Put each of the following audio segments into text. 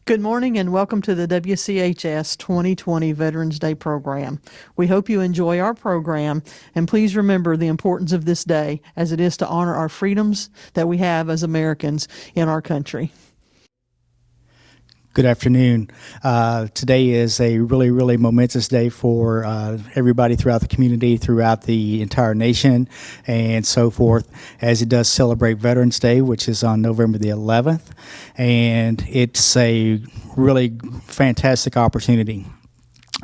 Good morning and welcome to the WCHS 2020 Veterans Day program. We hope you enjoy our program, and please remember the importance of this day as it is to honor our freedoms that we have as Americans in our country. Good afternoon. Today is a really momentous day for everybody throughout the community, throughout the entire nation, and so forth, as it does celebrate Veterans Day, which is on November the 11th. And it's a really fantastic opportunity.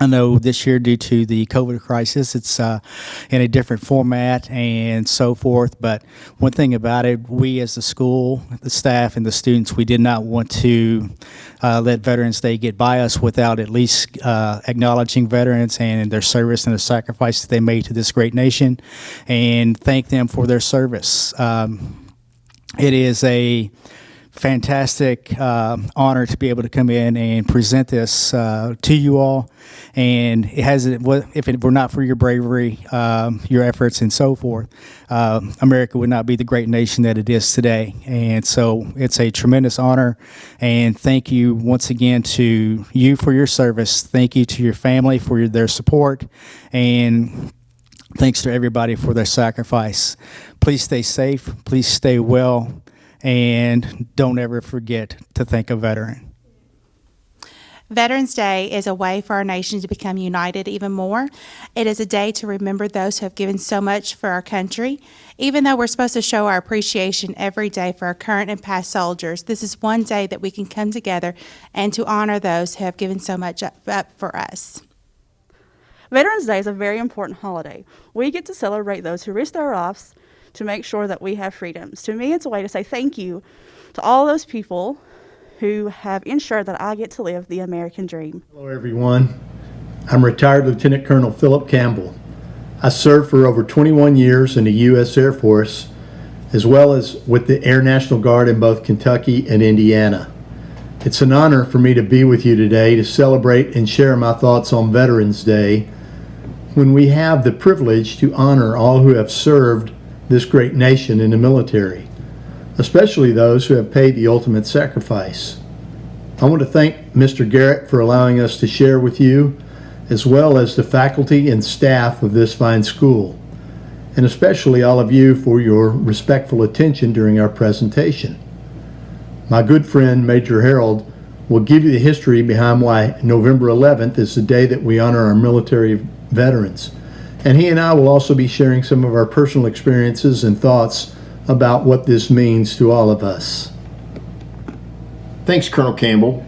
I know this year, due to the COVID crisis, it's in a different format and so forth. But one thing about it, we as the school, the staff, and the students, we did not want to let Veterans Day get by us without at least acknowledging veterans and their service and the sacrifice that they made to this great nation, and thank them for their service. It is a fantastic honor to be able to come in and present this to you all. And it has, if it were not for your bravery, your efforts, and so forth, America would not be the great nation that it is today. And so it's a tremendous honor. And thank you once again to you for your service. Thank you to your family for their support. And thanks to everybody for their sacrifice. Please stay safe. Please stay well. And don't ever forget to thank a veteran. Veterans Day is a way for our nation to become united even more. It is a day to remember those who have given so much for our country. Even though we're supposed to show our appreciation every day for our current and past soldiers, this is one day that we can come together and to honor those who have given so much up for us. Veterans Day is a very important holiday. We get to celebrate those who risked their lives to make sure that we have freedoms. To me, it's a way to say thank you to all those people who have ensured that I get to live the American dream. Hello everyone. I'm retired Lieutenant Colonel Philip Campbell. I served for over 21 years in the U.S. Air Force, as well as with the Air National Guard in both Kentucky and Indiana. It's an honor for me to be with you today to celebrate and share my thoughts on Veterans Day, when we have the privilege to honor all who have served this great nation in the military, especially those who have paid the ultimate sacrifice. I want to thank Mr. Garrett for allowing us to share with you, as well as the faculty and staff of this fine school, and especially all of you for your respectful attention during our presentation. My good friend Major Harold will give you the history behind why November 11th is the day that we honor our military veterans. And he and I will also be sharing some of our personal experiences and thoughts about what this means to all of us. Thanks, Colonel Campbell.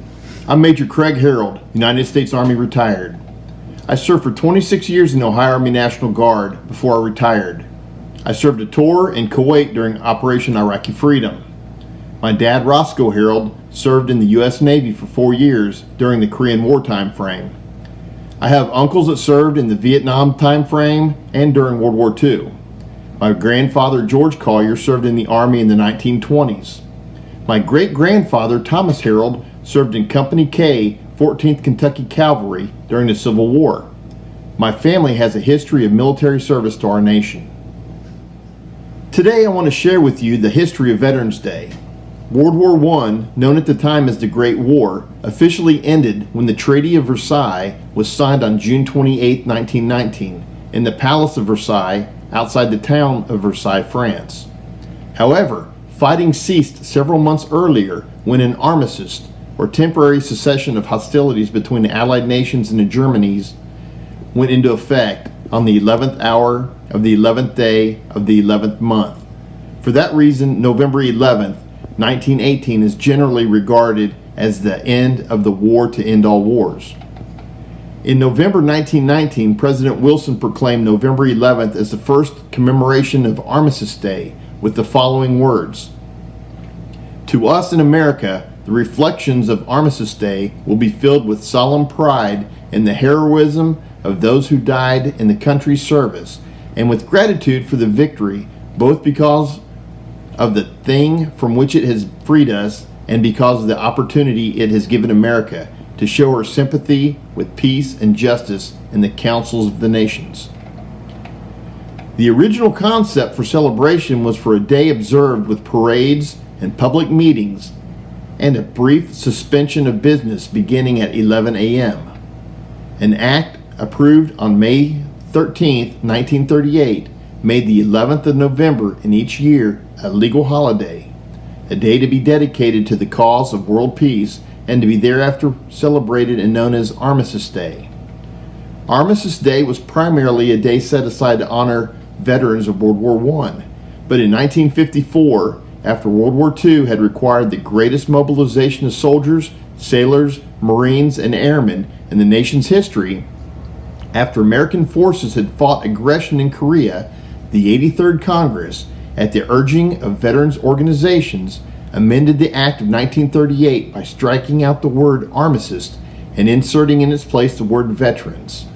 I'm Major Craig Harold, United States Army retired. I served for 26 years in the Ohio Army National Guard before I retired. I served a tour in Kuwait during Operation Iraqi Freedom. My dad, Roscoe Harold, served in the U.S. Navy for 4 years during the Korean War time frame. I have uncles that served in the Vietnam time frame and during World War II. My grandfather, George Collier, served in the Army in the 1920s. My great-grandfather, Thomas Harold, served in Company K, 14th Kentucky Cavalry during the Civil War. My family has a history of military service to our nation. Today I want to share with you the history of Veterans Day. World War I, known at the time as the Great War, officially ended when the Treaty of Versailles was signed on June 28, 1919, in the Palace of Versailles outside the town of Versailles, France. However, fighting ceased several months earlier when an armistice, or temporary cessation of hostilities between the Allied nations and the Germanies, went into effect on the 11th hour of the 11th day of the 11th month. For that reason, November 11th, 1918 is generally regarded as the end of the war to end all wars. In November 1919, President Wilson proclaimed November 11th as the first commemoration of Armistice Day with the following words: "To us in America, the reflections of Armistice Day will be filled with solemn pride in the heroism of those who died in the country's service, and with gratitude for the victory, both because of the thing from which it has freed us and because of the opportunity it has given America to show her sympathy with peace and justice in the councils of the nations." The original concept for celebration was for a day observed with parades and public meetings and a brief suspension of business beginning at 11 a.m. An act approved on May 13, 1938, made the 11th of November in each year a legal holiday, a day to be dedicated to the cause of world peace and to be thereafter celebrated and known as Armistice Day. Armistice Day was primarily a day set aside to honor veterans of World War I, but in 1954, after World War II had required the greatest mobilization of soldiers, sailors, Marines, and airmen in the nation's history, after American forces had fought aggression in Korea, the 83rd Congress, at the urging of veterans organizations, amended the Act of 1938 by striking out the word armistice and inserting in its place the word veterans.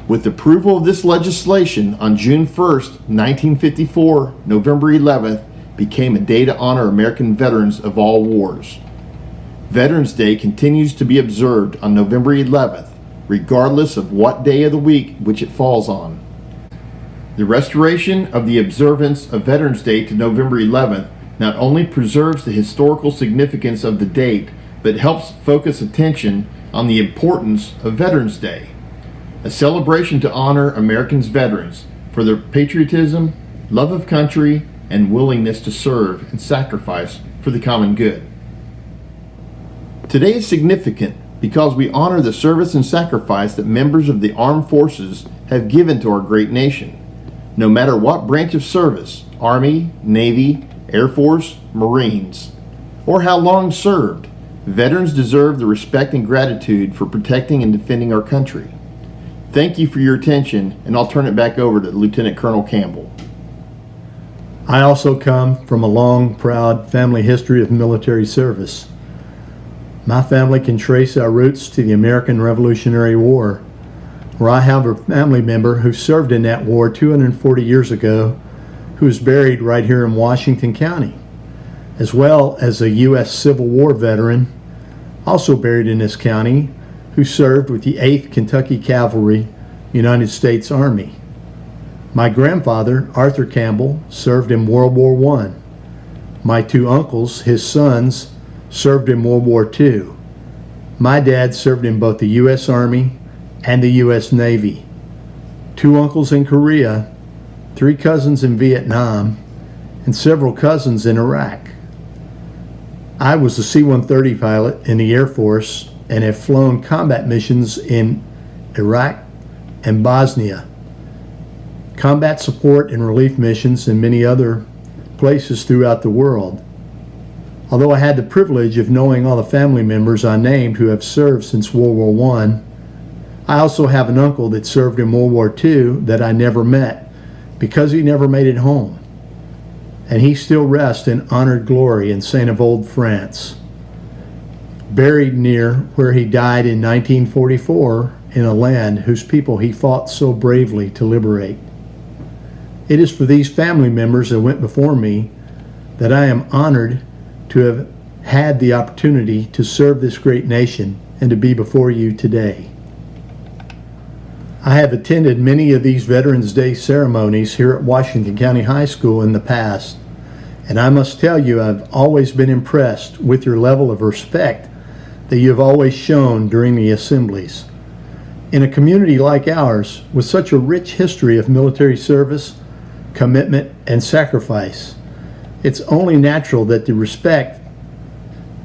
With approval of this legislation on June 1st, 1954, November 11th became a day to honor American veterans of all wars. Veterans Day continues to be observed on November 11th, regardless of what day of the week which it falls on. The restoration of the observance of Veterans Day to November 11th not only preserves the historical significance of the date, but helps focus attention on the importance of Veterans Day, a celebration to honor Americans' veterans for their patriotism, love of country, and willingness to serve and sacrifice for the common good. Today is significant because we honor the service and sacrifice that members of the armed forces have given to our great nation. No matter what branch of service, Army, Navy, Air Force, Marines, or how long served, veterans deserve the respect and gratitude for protecting and defending our country. Thank you for your attention, and I'll turn it back over to Lieutenant Colonel Campbell. I also come from a long, proud family history of military service. My family can trace our roots to the American Revolutionary War, where I have a family member who served in that war 240 years ago, who is buried right here in Washington County, as well as a U.S. Civil War veteran, also buried in this county, who served with the 8th Kentucky Cavalry, United States Army. My grandfather, Arthur Campbell, served in World War I. My two uncles, his sons, served in World War II. My dad served in both the U.S. Army and the U.S. Navy. Two uncles in Korea, 3 cousins in Vietnam, and several cousins in Iraq. I was a C-130 pilot in the Air Force and have flown combat missions in Iraq and Bosnia, combat support and relief missions in many other places throughout the world. Although I had the privilege of knowing all the family members I named who have served since World War I also have an uncle that served in World War II that I never met because he never made it home. And he still rests in honored glory in Saint-Avold, France, buried near where he died in 1944 in a land whose people he fought so bravely to liberate. It is for these family members that went before me that I am honored to have had the opportunity to serve this great nation and to be before you today. I have attended many of these Veterans Day ceremonies here at Washington County High School in the past, and I must tell you I've always been impressed with your level of respect that you have always shown during the assemblies. In a community like ours, with such a rich history of military service, commitment, and sacrifice, it's only natural that the respect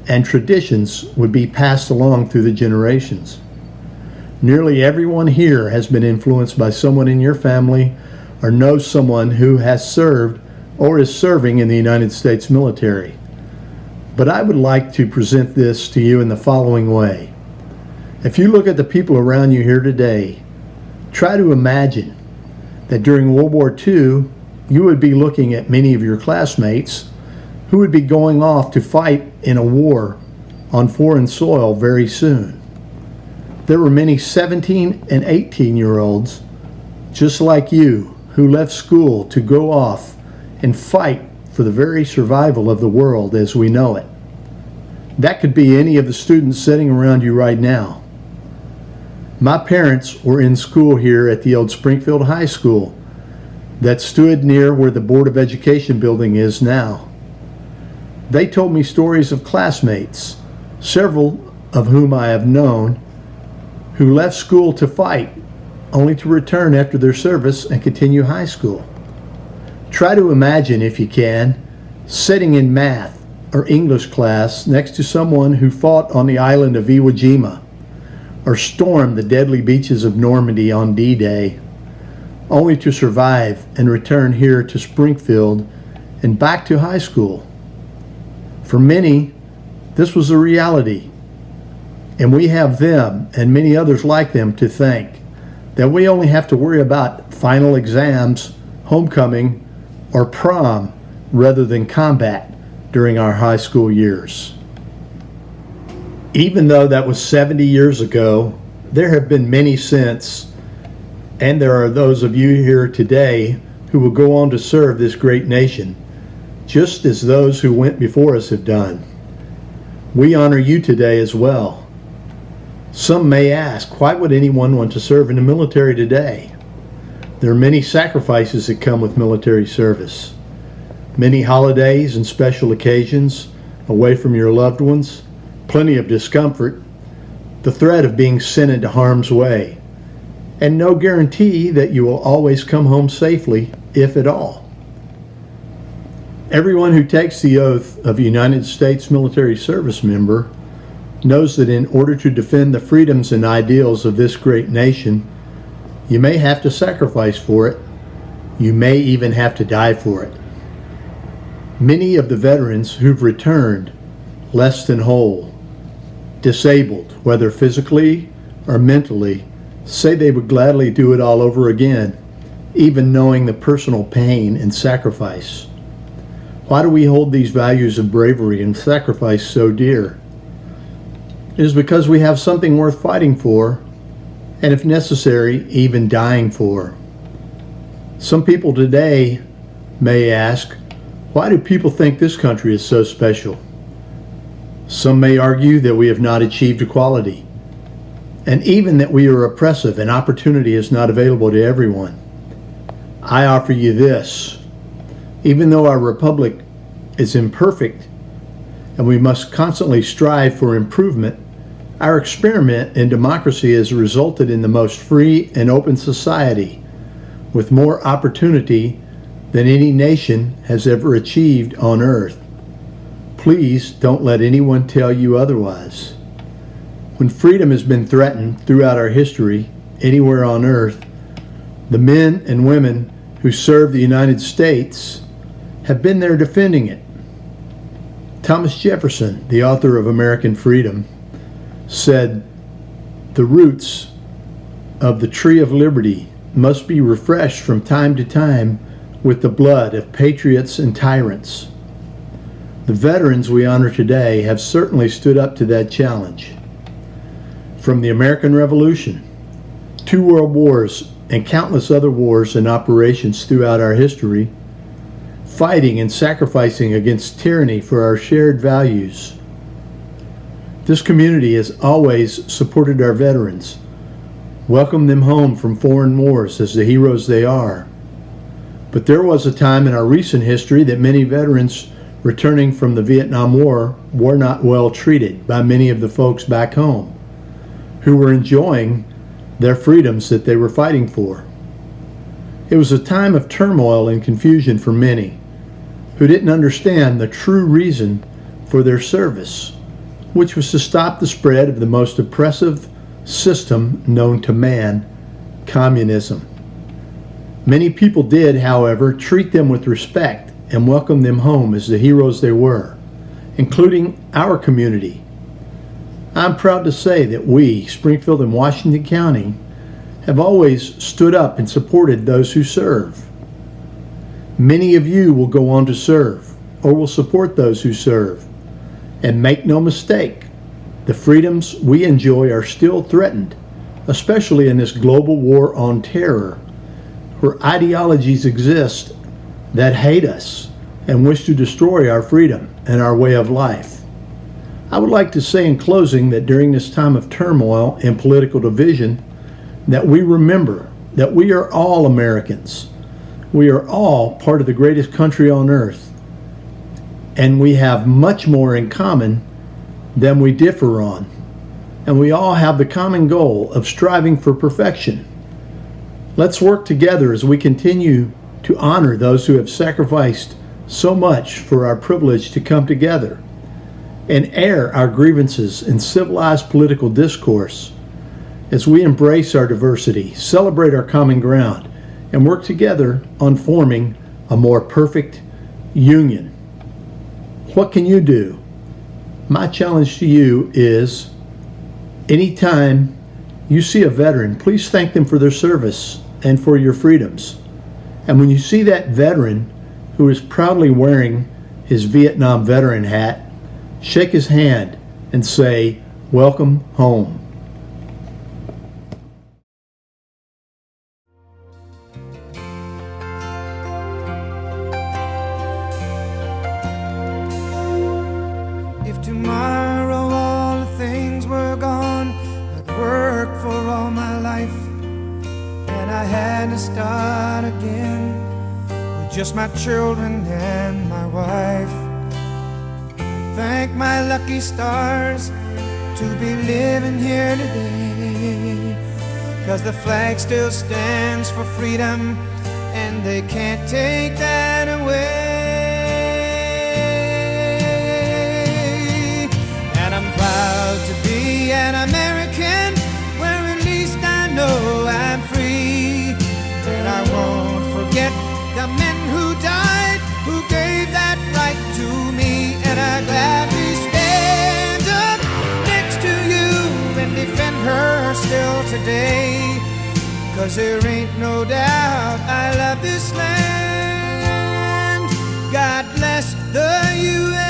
and traditions would be passed along through the generations. Nearly everyone here has been influenced by someone in your family or knows someone who has served or is serving in the United States military. But I would like to present this to you in the following way. If you look at the people around you here today, try to imagine that during World War II, you would be looking at many of your classmates who would be going off to fight in a war on foreign soil very soon. There were many 17 and 18-year-olds just like you who left school to go off and fight for the very survival of the world as we know it. That could be any of the students sitting around you right now. My parents were in school here at the old Springfield High School that stood near where the Board of Education building is now. They told me stories of classmates, several of whom I have known, who left school to fight only to return after their service and continue high school. Try to imagine, if you can, sitting in math or English class next to someone who fought on the island of Iwo Jima or stormed the deadly beaches of Normandy on D-Day, only to survive and return here to Springfield and back to high school. For many, this was a reality, and we have them and many others like them to thank that we only have to worry about final exams, homecoming, or prom rather than combat during our high school years. Even though that was 70 years ago, there have been many since, and there are those of you here today who will go on to serve this great nation, just as those who went before us have done. We honor you today as well. Some may ask, why would anyone want to serve in the military today? There are many sacrifices that come with military service. Many holidays and special occasions away from your loved ones, plenty of discomfort, the threat of being sent into harm's way, and no guarantee that you will always come home safely, if at all. Everyone who takes the oath of a United States military service member knows that in order to defend the freedoms and ideals of this great nation, you may have to sacrifice for it. You may even have to die for it. Many of the veterans who've returned less than whole, disabled, whether physically or mentally, say they would gladly do it all over again, even knowing the personal pain and sacrifice. Why do we hold these values of bravery and sacrifice so dear? It is because we have something worth fighting for, and if necessary, even dying for. Some people today may ask, why do people think this country is so special? Some may argue that we have not achieved equality, and even that we are oppressive and opportunity is not available to everyone. I offer you this. Even though our republic is imperfect and we must constantly strive for improvement, our experiment in democracy has resulted in the most free and open society with more opportunity than any nation has ever achieved on earth. Please don't let anyone tell you otherwise. When freedom has been threatened throughout our history, anywhere on earth, the men and women who serve the United States have been there defending it. Thomas Jefferson, the author of American Freedom, said, "The roots of the tree of liberty must be refreshed from time to time with the blood of patriots and tyrants." The veterans we honor today have certainly stood up to that challenge. From the American Revolution, 2 world wars, and countless other wars and operations throughout our history, fighting and sacrificing against tyranny for our shared values, This community has always supported our veterans, welcomed them home from foreign wars as the heroes they are. But there was a time in our recent history that many veterans returning from the Vietnam War were not well treated by many of the folks back home who were enjoying their freedoms that they were fighting for. It was a time of turmoil and confusion for many who didn't understand the true reason for their service, which was to stop the spread of the most oppressive system known to man, communism. Many people did, however, treat them with respect and welcome them home as the heroes they were, including our community. I'm proud to say that we, Springfield and Washington County, have always stood up and supported those who serve. Many of you will go on to serve or will support those who serve. And make no mistake, the freedoms we enjoy are still threatened, especially in this global war on terror, where ideologies exist that hate us and wish to destroy our freedom and our way of life. I would like to say in closing that during this time of turmoil and political division, that we remember that we are all Americans. We are all part of the greatest country on earth, and we have much more in common than we differ on. And we all have the common goal of striving for perfection. Let's work together as we continue to honor those who have sacrificed so much for our privilege to come together and air our grievances in civilized political discourse as we embrace our diversity, celebrate our common ground, and work together on forming a more perfect union. What can you do? My challenge to you is, anytime you see a veteran, please thank them for their service and for your freedoms. And when you see that veteran who is proudly wearing his Vietnam veteran hat, shake his hand and say, "Welcome home." If tomorrow all the things were gone I'd worked for all my life, and I had to start again with just my children and my wife. Thank my lucky stars to be living here today, 'cause the flag still stands for freedom and they can't take that away. And I'm proud to be an American, where at least I know I'm free. And I won't forget the men who died, who gave that right to me. And I gladly stand up next to you and defend her still today, 'cause there ain't no doubt I love this land. God bless the USA.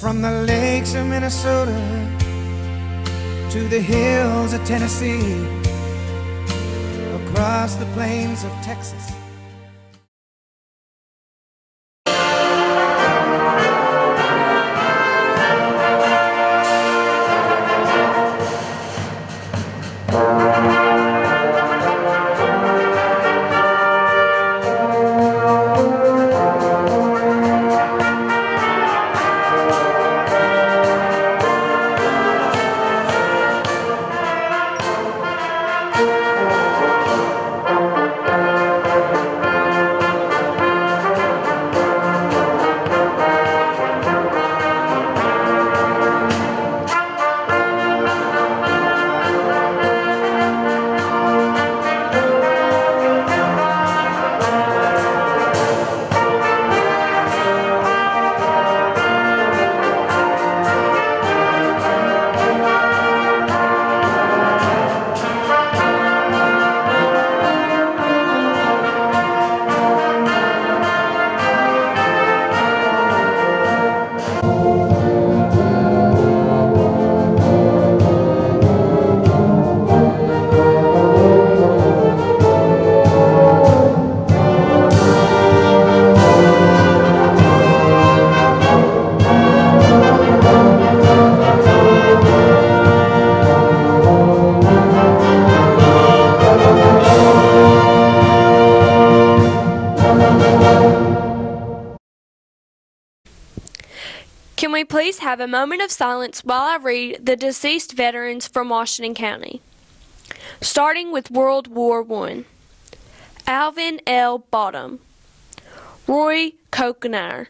From the lakes of Minnesota to the hills of Tennessee, across the plains of Texas. have a moment of silence while I read the deceased veterans from Washington County. Starting with World War I. Alvin L. Bottom, Roy Kokenar,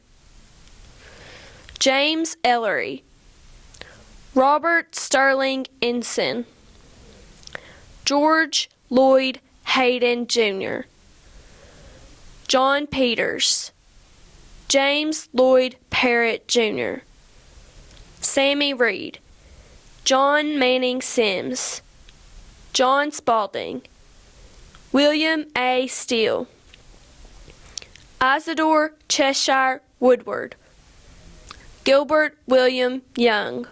James Ellery, Robert Sterling Ensign, George Lloyd Hayden Jr., John Peters, James Lloyd Parrott Jr., Sammy Reed, John Manning Sims, John Spaulding, William A. Steele, Isidore Cheshire Woodward, Gilbert William Young,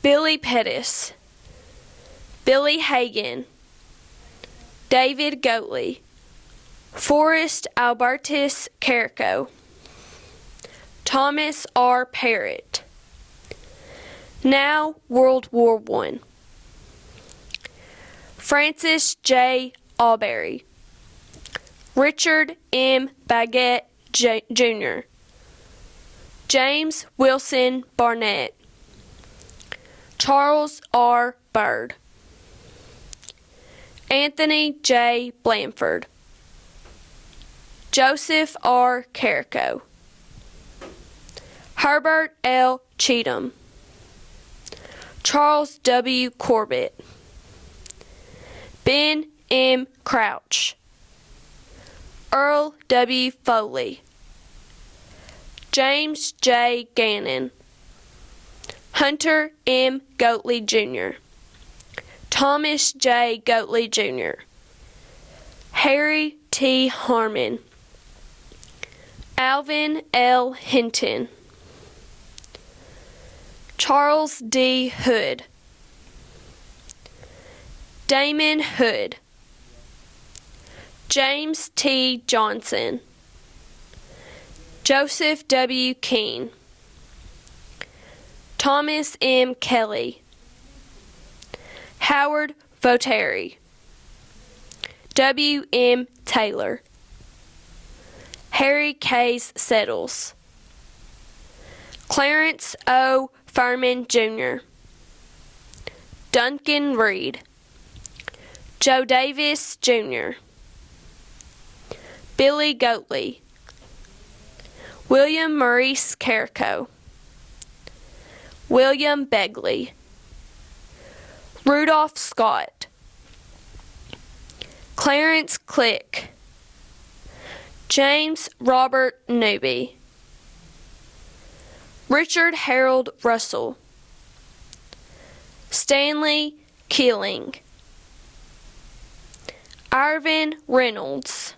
Billy Pettis, Billy Hagan, David Goatley, Forrest Albertus Carrico, Thomas R. Parrott. Now World War I. Francis J. Alberry, Richard M. Baggett Jr., James Wilson Barnett, Charles R. Byrd, Anthony J. Blanford, Joseph R. Carrico, Herbert L. Cheatham, Charles W. Corbett, Ben M. Crouch, Earl W. Foley, James J. Gannon, Hunter M. Goatley Jr., Thomas J. Goatley Jr., Harry T. Harmon, Alvin L. Hinton, Charles D. Hood, Damon Hood, James T. Johnson, Joseph W. Keene, Thomas M. Kelly, Howard Voteri, W. M. Taylor, Harry Case Settles, Clarence O. Furman Jr., Duncan Reed, Joe Davis Jr., Billy Goatley, William Maurice Carrico, William Begley, Rudolph Scott, Clarence Click, James Robert Newby, Richard Harold Russell, Stanley Keeling, Irvin Reynolds,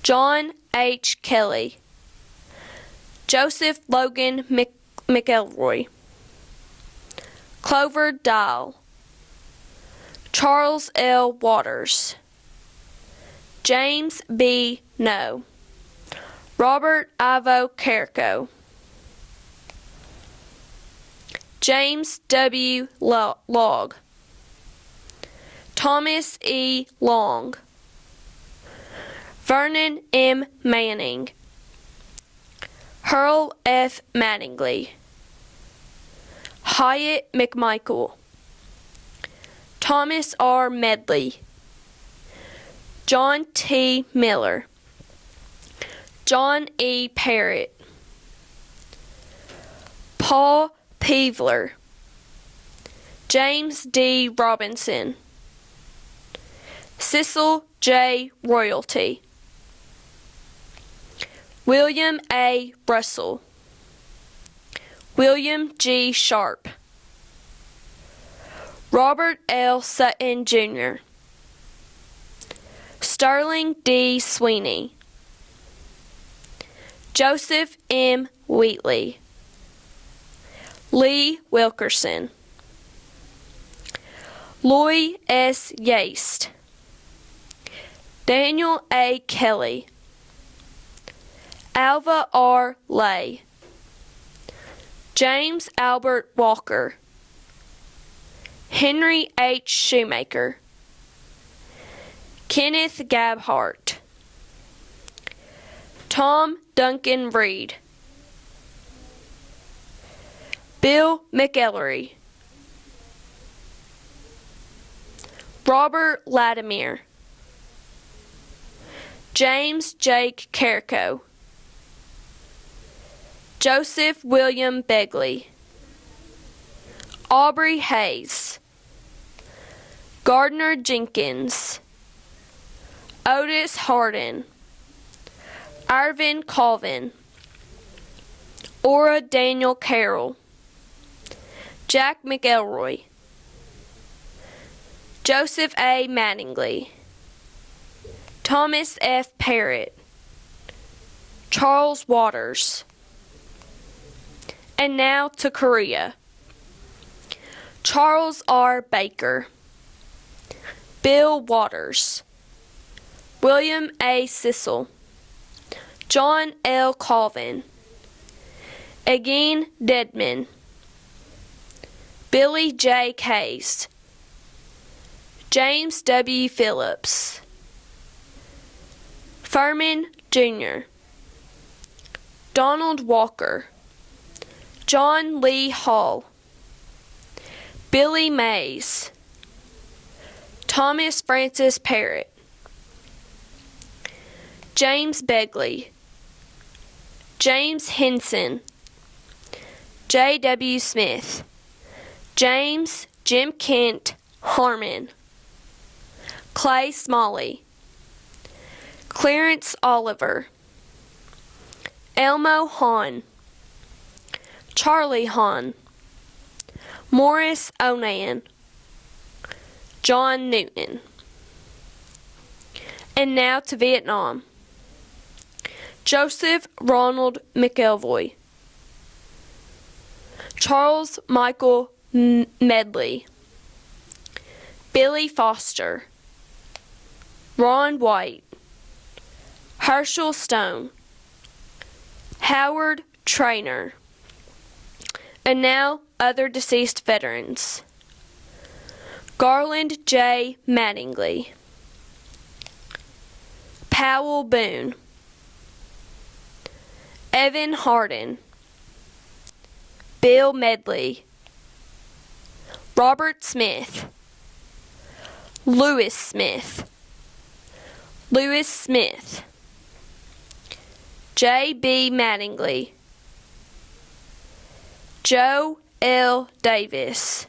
John H. Kelly, Joseph Logan McElroy, Clover Dial, Charles L. Waters, James B. No, Robert Ivo Carrico, James W. Logg, Thomas E. Long, Vernon M. Manning, Hurl F. Mattingly, Hyatt McMichael, Thomas R. Medley, John T. Miller, John E. Parrott, Paul Peevler, James D. Robinson, Cecil J. Royalty, William A. Russell, William G. Sharp, Robert L. Sutton Jr., Sterling D. Sweeney, Joseph M. Wheatley, Lee Wilkerson, Loy S. Yaste, Daniel A. Kelly, Alva R. Lay, James Albert Walker, Henry H. Shoemaker, Kenneth Gabhart, Tom Duncan Reed, Bill McEllery, Robert Latimer, James Jake Carrico, Joseph William Begley, Aubrey Hayes, Gardner Jenkins, Otis Hardin, Irvin Colvin, Ora Daniel Carroll, Jack McElroy, Joseph A. Mattingly, Thomas F. Parrott, Charles Waters. And now to Korea. Charles R. Baker, Bill Waters, William A. Sissel, John L. Colvin, Egin Deadman, Billy J. Case, James W. Phillips, Furman Jr., Donald Walker, John Lee Hall, Billy Mays, Thomas Francis Parrott, James Begley, James Henson, J.W. Smith, James Jim Kent Harmon, Clay Smalley, Clarence Oliver, Elmo Hahn, Charlie Hahn, Morris Onan, John Newton. And now to Vietnam. Joseph Ronald McElvoy, Charles Michael Medley, Billy Foster, Ron White, Herschel Stone, Howard Trainer. And now other deceased veterans. Garland J. Mattingly, Powell Boone, Evan Hardin, Bill Medley, Robert Smith, Lewis Smith, Lewis Smith, J.B. Mattingly, Joe L. Davis,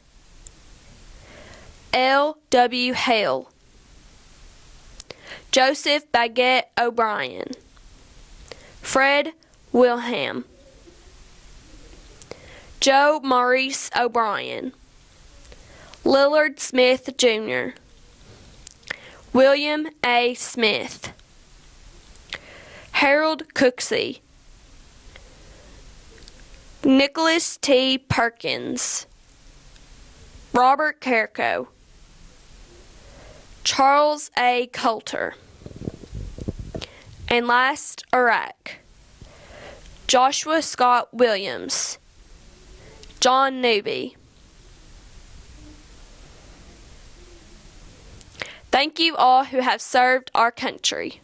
L. W. Hale, Joseph Baguette O'Brien, Fred Wilhelm, Joe Maurice O'Brien, Lillard Smith Jr., William A. Smith, Harold Cooksey, Nicholas T. Perkins, Robert Carrico, Charles A. Coulter, and last, Iraq, Joshua Scott Williams, John Newby. Thank you all who have served our country.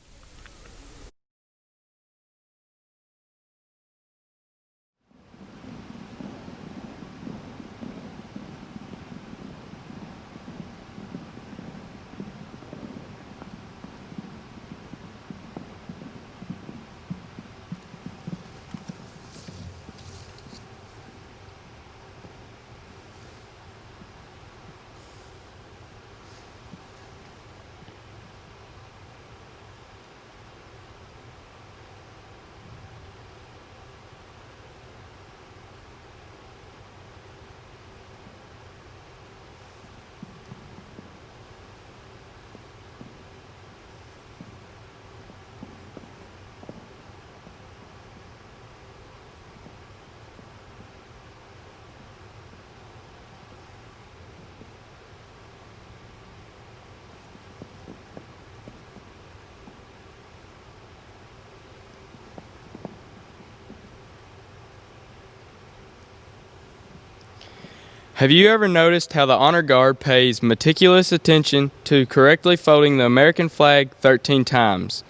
Have you ever noticed how the Honor Guard pays meticulous attention to correctly folding the American flag 13 times?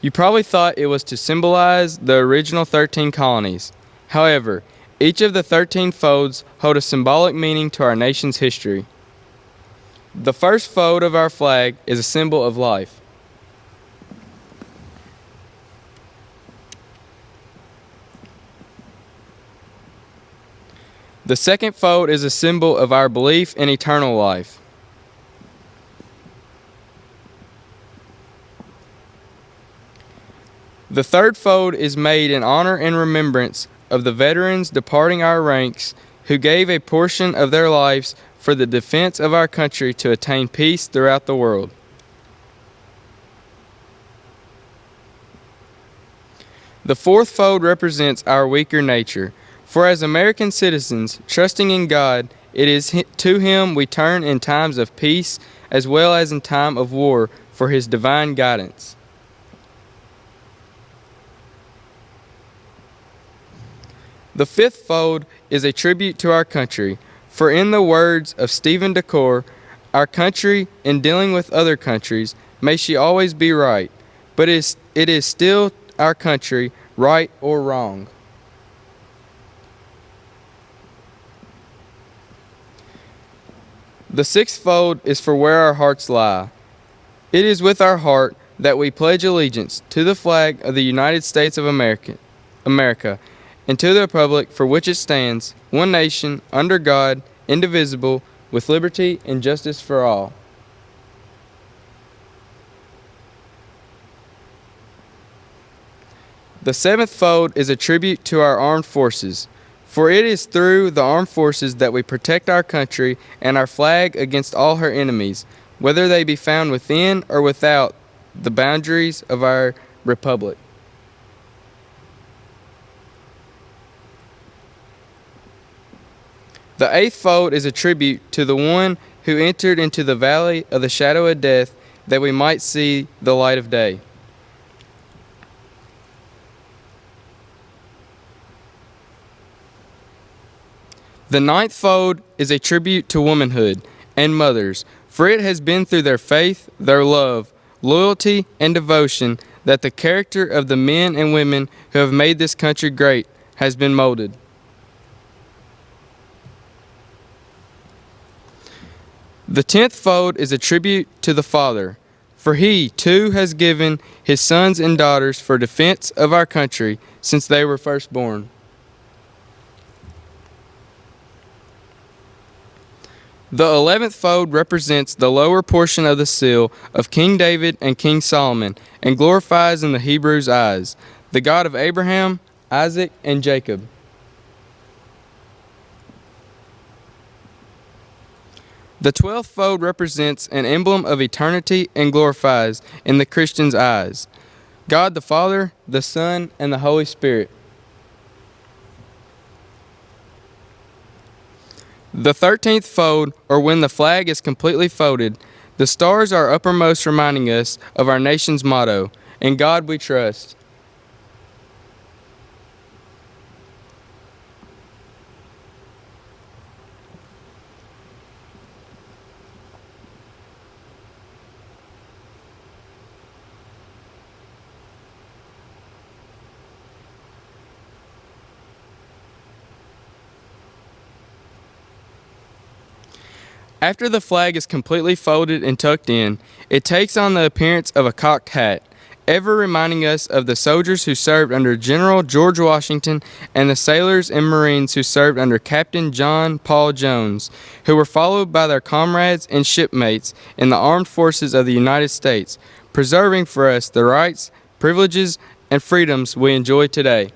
You probably thought it was to symbolize the original 13 colonies. However, Each of the 13 folds hold a symbolic meaning to our nation's history. The first fold of our flag is a symbol of life. The second fold is a symbol of our belief in eternal life. The third fold is made in honor and remembrance of the veterans departing our ranks who gave a portion of their lives for the defense of our country to attain peace throughout the world. The fourth fold represents our weaker nature. For as American citizens, trusting in God, it is to Him we turn in times of peace as well as in time of war for His divine guidance. The fifth fold is a tribute to our country, for in the words of Stephen Decore, our country, in dealing with other countries, may she always be right, but it is still our country, right or wrong. The sixth fold is for where our hearts lie. It is with our heart that we pledge allegiance to the flag of the United States of America, and to the republic for which it stands, one nation, under God, indivisible, with liberty and justice for all. The seventh fold is a tribute to our armed forces, for it is through the armed forces that we protect our country and our flag against all her enemies, whether they be found within or without the boundaries of our republic. The eighth fold is a tribute to the one who entered into the valley of the shadow of death that we might see the light of day. The ninth fold is a tribute to womanhood and mothers, for it has been through their faith, their love, loyalty, and devotion that the character of the men and women who have made this country great has been molded. The 10th fold is a tribute to the Father, for He, too, has given His sons and daughters for defense of our country since they were first born. The 11th fold represents the lower portion of the seal of King David and King Solomon and glorifies in the Hebrews' eyes the God of Abraham, Isaac, and Jacob. The 12th fold represents an emblem of eternity and glorifies in the Christian's eyes God the Father, the Son, and the Holy Spirit. The 13th fold, or when the flag is completely folded, the stars are uppermost, reminding us of our nation's motto, "In God we trust." After the flag is completely folded and tucked in, it takes on the appearance of a cocked hat, ever reminding us of the soldiers who served under General George Washington and the sailors and Marines who served under Captain John Paul Jones, who were followed by their comrades and shipmates in the armed forces of the United States, preserving for us the rights, privileges, and freedoms we enjoy today.